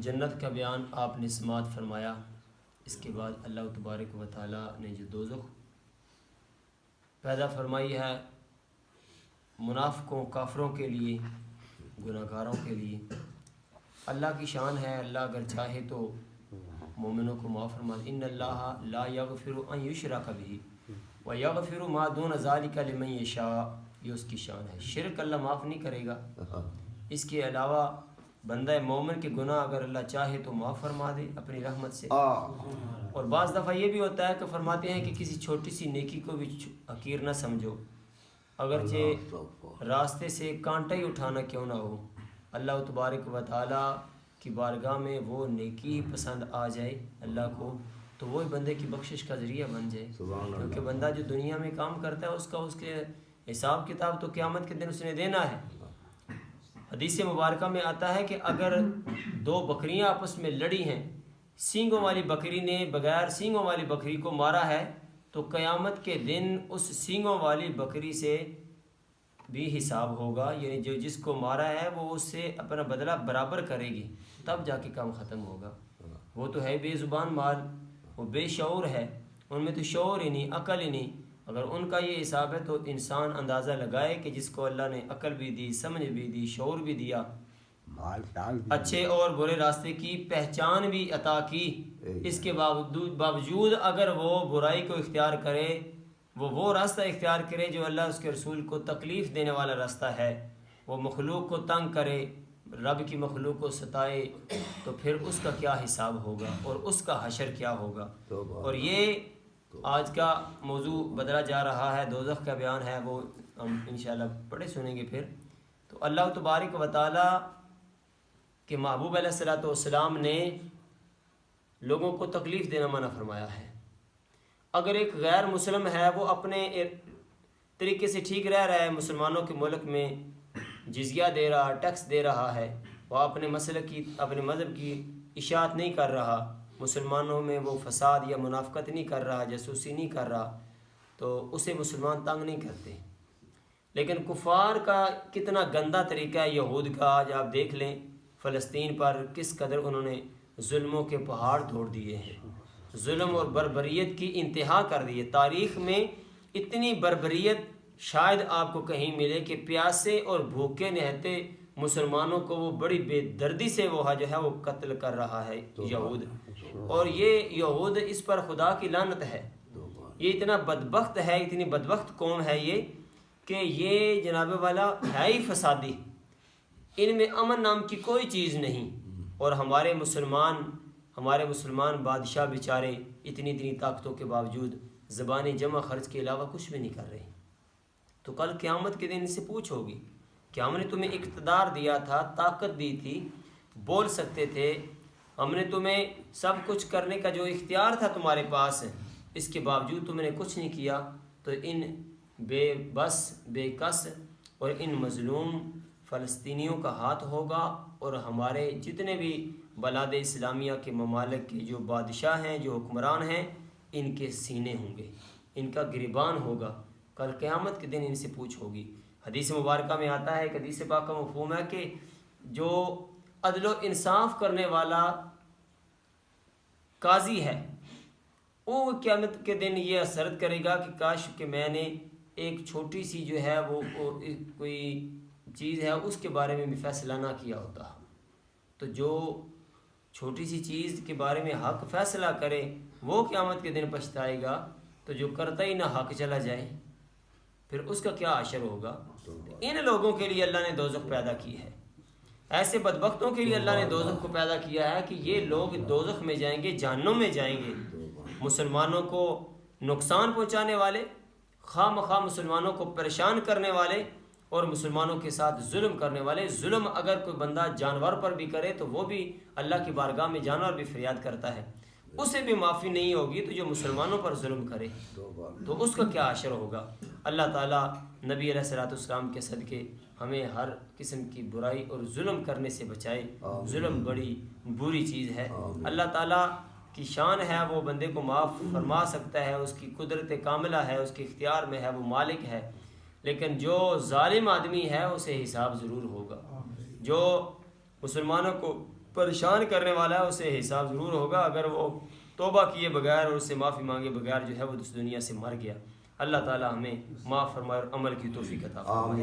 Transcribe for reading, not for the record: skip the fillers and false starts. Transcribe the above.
جنت کا بیان آپ نے سماعت فرمایا، اس کے بعد اللہ تبارک و تعالیٰ نے جو دوزخ پیدا فرمائی ہے منافقوں کافروں کے لیے، گناہ گاروں کے لیے، اللہ کی شان ہے، اللہ اگر چاہے تو مومنوں کو معاف فرما دے۔ ان اللہ لا یغفر ان یشرک بہ ویغفر ما دون ذلک لمن یشاء، یہ اس کی شان ہے، شرک اللہ معاف نہیں کرے گا۔ اس کے علاوہ بندہ مومن کے گناہ اگر اللہ چاہے تو معاف فرما دے اپنی رحمت سے۔ اور بعض دفعہ یہ بھی ہوتا ہے کہ فرماتے ہیں کہ کسی چھوٹی سی نیکی کو بھی حقیر نہ سمجھو، اگرچہ راستے سے کانٹا ہی اٹھانا کیوں نہ ہو، اللہ تبارک و تعالیٰ کی بارگاہ میں وہ نیکی پسند آ جائے اللہ کو، تو وہ بندے کی بخشش کا ذریعہ بن جائے۔ کیونکہ بندہ جو دنیا میں کام کرتا ہے اس کے حساب کتاب تو قیامت کے دن اس نے دینا ہے۔ حدیث مبارکہ میں آتا ہے کہ اگر دو بکریاں آپس میں لڑی ہیں، سینگوں والی بکری نے بغیر سینگوں والی بکری کو مارا ہے، تو قیامت کے دن اس سینگوں والی بکری سے بھی حساب ہوگا، یعنی جو جس کو مارا ہے وہ اس سے اپنا بدلہ برابر کرے گی، تب جا کے کام ختم ہوگا۔ وہ تو ہے بے زبان مال، وہ بے شعور ہے، ان میں تو شعور ہی نہیں، عقل ہی نہیں۔ اگر ان کا یہ حساب ہے تو انسان اندازہ لگائے کہ جس کو اللہ نے عقل بھی دی، سمجھ بھی دی، شعور بھی دیا، اچھے اور برے راستے کی پہچان بھی عطا کی، اس کے باوجود اگر وہ برائی کو اختیار کرے، وہ راستہ اختیار کرے جو اللہ اس کے رسول کو تکلیف دینے والا راستہ ہے، وہ مخلوق کو تنگ کرے، رب کی مخلوق کو ستائے، تو پھر اس کا کیا حساب ہوگا اور اس کا حشر کیا ہوگا۔ اور یہ آج کا موضوع بدلا جا رہا ہے، دوزخ کا بیان ہے، وہ ہم انشاءاللہ پڑھے سنیں گے۔ پھر تو اللہ تبارک و تعالیٰ کہ محبوب علیہ الصلوۃ والسلام نے لوگوں کو تکلیف دینا منع فرمایا ہے۔ اگر ایک غیر مسلم ہے، وہ اپنے طریقے سے ٹھیک رہ رہا ہے، مسلمانوں کے ملک میں جزیہ دے رہا، ٹیکس دے رہا ہے، وہ اپنے مذہب کی اشاعت نہیں کر رہا، مسلمانوں میں وہ فساد یا منافقت نہیں کر رہا، جاسوسی نہیں کر رہا، تو اسے مسلمان تنگ نہیں کرتے۔ لیکن کفار کا کتنا گندہ طریقہ ہے، یہود کا، آج آپ دیکھ لیں فلسطین پر کس قدر انہوں نے ظلموں کے پہاڑ توڑ دیے ہیں، ظلم اور بربریت کی انتہا کر دی ہے۔ تاریخ میں اتنی بربریت شاید آپ کو کہیں ملے کہ پیاسے اور بھوکے نہتے مسلمانوں کو وہ بڑی بے دردی سے وہ جو ہے وہ قتل کر رہا ہے یہود۔ اور یہ یہود، اس پر خدا کی لعنت ہے، یہ اتنا بدبخت ہے، اتنی بدبخت قوم ہے یہ کہ یہ جناب والا ہے ہی فسادی، ان میں امن نام کی کوئی چیز نہیں۔ اور ہمارے مسلمان بادشاہ بیچارے اتنی طاقتوں کے باوجود زبانی جمع خرچ کے علاوہ کچھ بھی نہیں کر رہے۔ تو کل قیامت کے دن ان سے پوچھ ہوگی کہ ہم نے تمہیں اقتدار دیا تھا، طاقت دی تھی، بول سکتے تھے، ہم نے تمہیں سب کچھ کرنے کا جو اختیار تھا تمہارے پاس، اس کے باوجود تم نے کچھ نہیں کیا، تو ان بے بس، بے کس اور ان مظلوم فلسطینیوں کا ہاتھ ہوگا، اور ہمارے جتنے بھی بلاد اسلامیہ کے ممالک کے جو بادشاہ ہیں، جو حکمران ہیں، ان کے سینے ہوں گے، ان کا گریبان ہوگا، کل قیامت کے دن ان سے پوچھ ہوگی۔ حدیث مبارکہ میں آتا ہے کہ حدیث پاک کا مفہوم ہے کہ جو عدل و انصاف کرنے والا قاضی ہے، وہ قیامت کے دن یہ حسرت کرے گا کہ کاش کہ میں نے ایک چھوٹی سی جو ہے وہ کوئی چیز ہے اس کے بارے میں بھی فیصلہ نہ کیا ہوتا۔ تو جو چھوٹی سی چیز کے بارے میں حق فیصلہ کرے وہ قیامت کے دن پچھتائے گا، تو جو کرتا ہی نہ حق چلا جائے پھر اس کا کیا حشر ہوگا۔ ان لوگوں کے لیے اللہ نے دوزخ پیدا کی ہے، ایسے بدبختوں کے لیے اللہ نے دوزخ کو پیدا کیا ہے کہ یہ لوگ دوزخ میں جائیں گے، جہنم میں جائیں گے، مسلمانوں کو نقصان پہنچانے والے، خواہ مخواہ مسلمانوں کو پریشان کرنے والے، اور مسلمانوں کے ساتھ ظلم کرنے والے۔ ظلم اگر کوئی بندہ جانور پر بھی کرے تو وہ بھی اللہ کی بارگاہ میں جانور بھی فریاد کرتا ہے، اسے بھی معافی نہیں ہوگی، تو جو مسلمانوں پر ظلم کرے تو اس کا کیا حشر ہوگا۔ اللہ تعالیٰ نبی علیہ الصلوۃ والسلام کے صدقے ہمیں ہر قسم کی برائی اور ظلم کرنے سے بچائے۔ ظلم بڑی بری چیز ہے، اللہ تعالیٰ کی شان ہے، وہ بندے کو معاف فرما سکتا ہے، اس کی قدرت کاملہ ہے، اس کے اختیار میں ہے، وہ مالک ہے، لیکن جو ظالم آدمی ہے اسے حساب ضرور ہوگا۔ جو مسلمانوں کو پریشان کرنے والا ہے اسے حساب ضرور ہوگا، اگر وہ توبہ کیے بغیر اور اس سے معافی مانگے بغیر جو ہے وہ اس دنیا سے مر گیا۔ اللہ تعالی ہمیں معاف فرمائے اور عمل کی توفیق عطا فرمائے۔